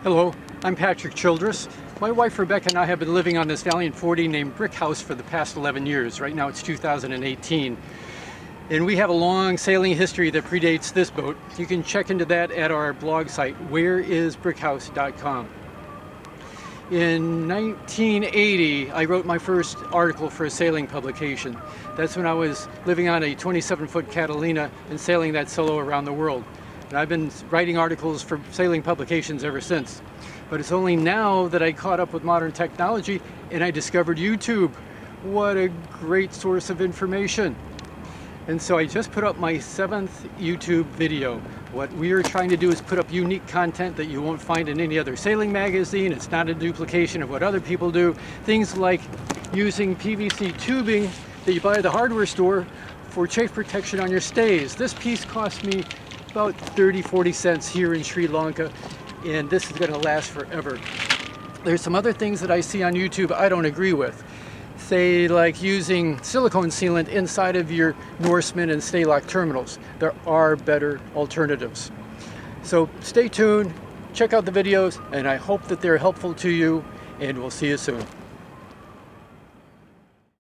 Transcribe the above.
Hello, I'm Patrick Childress. My wife Rebecca and I have been living on this Valiant 40 named Brick House for the past 11 years. Right now it's 2018. And we have a long sailing history that predates this boat. You can check into that at our blog site, whereisbrickhouse.com. In 1980, I wrote my first article for a sailing publication. That's when I was living on a 27-foot Catalina and sailing that solo around the world. And I've been writing articles for sailing publications ever since. But it's only now that I caught up with modern technology and I discovered YouTube. What a great source of information. And so I just put up my 7th YouTube video. What we are trying to do is put up unique content that you won't find in any other sailing magazine. It's not a duplication of what other people do. Things like using PVC tubing that you buy at the hardware store for chafe protection on your stays. This piece cost me about 30-40 cents here in Sri Lanka, and this is going to last forever. There's some other things that I see on YouTube I don't agree with. Say like using silicone sealant inside of your Norseman and Staylock terminals. There are better alternatives. So stay tuned, check out the videos, and I hope that they're helpful to you, and we'll see you soon.